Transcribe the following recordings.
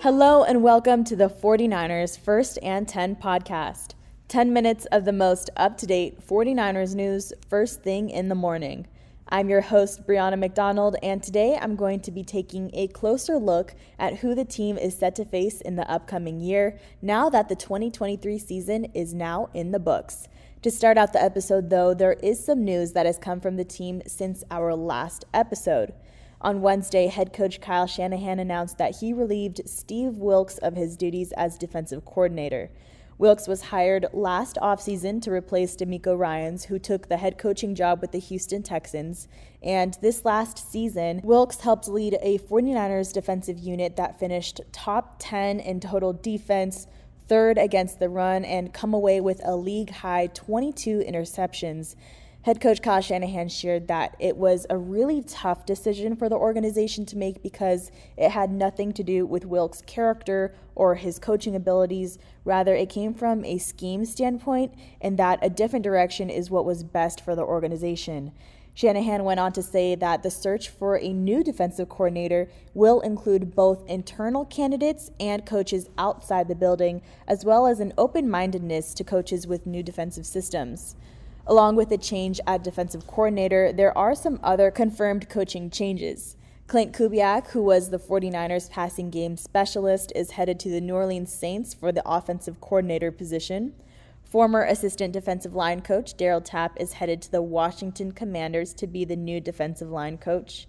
Hello and welcome to the 49ers First and 10 podcast. 10 minutes of the most up-to-date 49ers news first thing in the morning. I'm your host, Brianna McDonald, and today I'm going to be taking a closer look at who the team is set to face in the upcoming year, now that the 2023 season is now in the books. To start out the episode, though, there is some news that has come from the team since our last episode. On Wednesday, head coach Kyle Shanahan announced that he relieved Steve Wilks of his duties as defensive coordinator. Wilks was hired last offseason to replace DeMeco Ryans, who took the head coaching job with the Houston Texans. And this last season, Wilks helped lead a 49ers defensive unit that finished top 10 in total defense, third against the run, and come away with a league-high 22 interceptions. Head coach Kyle Shanahan shared that it was a really tough decision for the organization to make because it had nothing to do with Wilks' character or his coaching abilities. Rather, it came from a scheme standpoint, and that a different direction is what was best for the organization. Shanahan went on to say that the search for a new defensive coordinator will include both internal candidates and coaches outside the building, as well as an open-mindedness to coaches with new defensive systems. Along with the change at defensive coordinator, there are some other confirmed coaching changes. Clint Kubiak, who was the 49ers passing game specialist, is headed to the New Orleans Saints for the offensive coordinator position. Former assistant defensive line coach Darryl Tapp is headed to the Washington Commanders to be the new defensive line coach.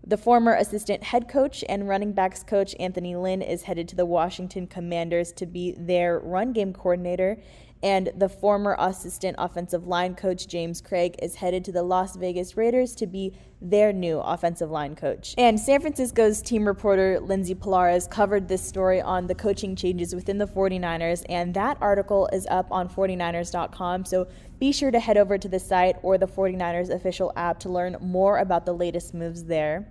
The former assistant head coach and running backs coach Anthony Lynn is headed to the Washington Commanders to be their run game coordinator. And the former assistant offensive line coach James Craig is headed to the Las Vegas Raiders to be their new offensive line coach. And San Francisco's team reporter Lindsay Polaris covered this story on the coaching changes within the 49ers, and that article is up on 49ers.com, so be sure to head over to the site or the 49ers official app to learn more about the latest moves there.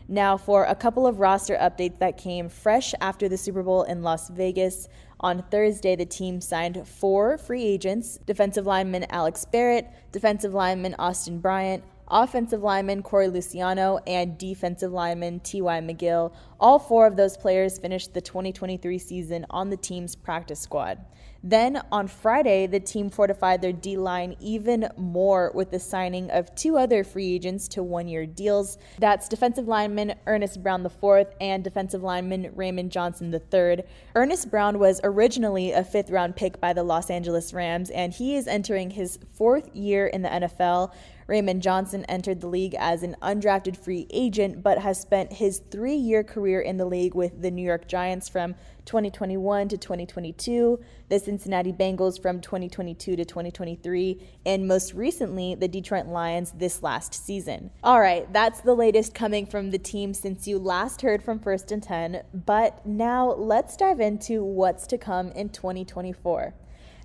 Now for a couple of roster updates that came fresh after the Super Bowl in Las Vegas. On Thursday, the team signed 4 free agents: defensive lineman Alex Barrett, defensive lineman Austin Bryant, offensive lineman Corey Luciano, and defensive lineman T.Y. McGill. All 4 of those players finished the 2023 season on the team's practice squad. Then, on Friday, the team fortified their D-line even more with the signing of 2 other free agents to one-year deals. That's defensive lineman Ernest Brown IV and defensive lineman Raymond Johnson III. Ernest Brown was originally a 5th-round pick by the Los Angeles Rams, and he is entering his 4th year in the NFL. Raymond Johnson entered the league as an undrafted free agent, but has spent his 3-year career in the league with the New York Giants from 2021 to 2022, the Cincinnati Bengals from 2022 to 2023, and most recently, the Detroit Lions this last season. All right, that's the latest coming from the team since you last heard from First and 10, but now let's dive into what's to come in 2024.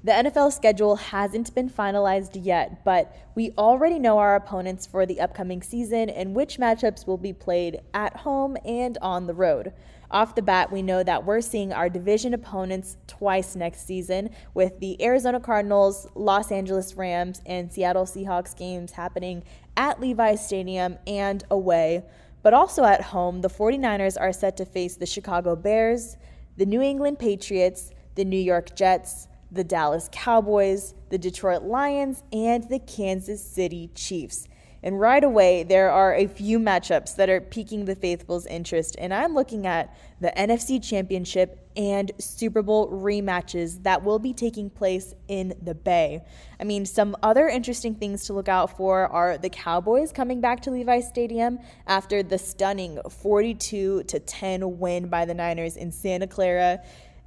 The NFL schedule hasn't been finalized yet, but we already know our opponents for the upcoming season and which matchups will be played at home and on the road. Off the bat, we know that we're seeing our division opponents twice next season, with the Arizona Cardinals, Los Angeles Rams, and Seattle Seahawks games happening at Levi's Stadium and away. But also at home, the 49ers are set to face the Chicago Bears, the New England Patriots, the New York Jets, the Dallas Cowboys, the Detroit Lions, and the Kansas City Chiefs. And right away, there are a few matchups that are piquing the faithful's interest, and I'm looking at the NFC Championship and Super Bowl rematches that will be taking place in the Bay. I mean, some other interesting things to look out for are the Cowboys coming back to Levi's Stadium after the stunning 42-10 win by the Niners in Santa Clara.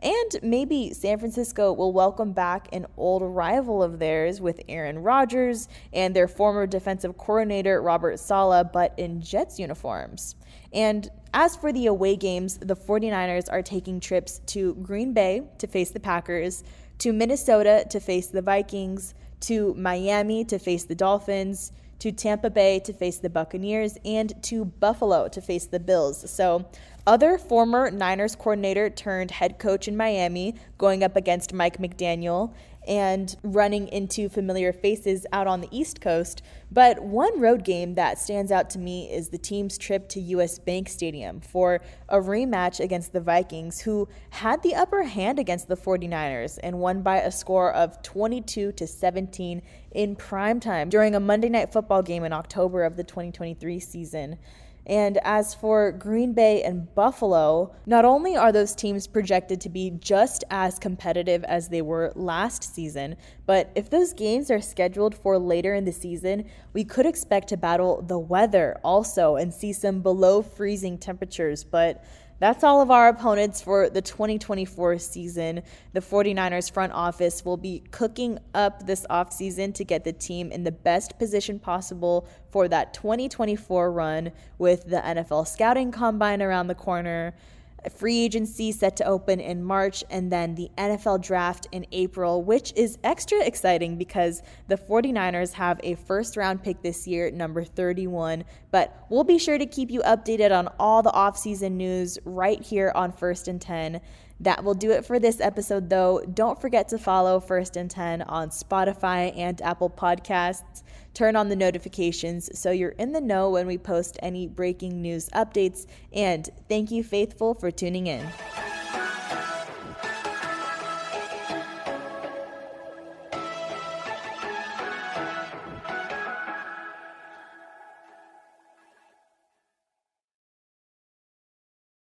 And maybe San Francisco will welcome back an old rival of theirs with Aaron Rodgers and their former defensive coordinator Robert Saleh, but in Jets uniforms. And as for the away games, the 49ers are taking trips to Green Bay to face the Packers, to Minnesota to face the Vikings, to Miami to face the Dolphins, to Tampa Bay to face the Buccaneers, and to Buffalo to face the Bills. So other former Niners coordinator turned head coach in Miami, going up against Mike McDaniel and running into familiar faces out on the East Coast. But one road game that stands out to me is the team's trip to US Bank Stadium for a rematch against the Vikings, who had the upper hand against the 49ers and won by a score of 22-17 in primetime during a Monday Night Football game in October of the 2023 season. And as for Green Bay and Buffalo, not only are those teams projected to be just as competitive as they were last season, but if those games are scheduled for later in the season, we could expect to battle the weather also and see some below freezing temperatures. But that's all of our opponents for the 2024 season. The 49ers front office will be cooking up this offseason to get the team in the best position possible for that 2024 run, with the NFL scouting combine around the corner, free agency set to open in March, and then the NFL draft in April, which is extra exciting because the 49ers have a first-round pick this year, number 31. But we'll be sure to keep you updated on all the offseason news right here on First and 10. That will do it for this episode, though. Don't forget to follow First and 10 on Spotify and Apple Podcasts. Turn on the notifications so you're in the know when we post any breaking news updates. And thank you, faithful, for tuning in.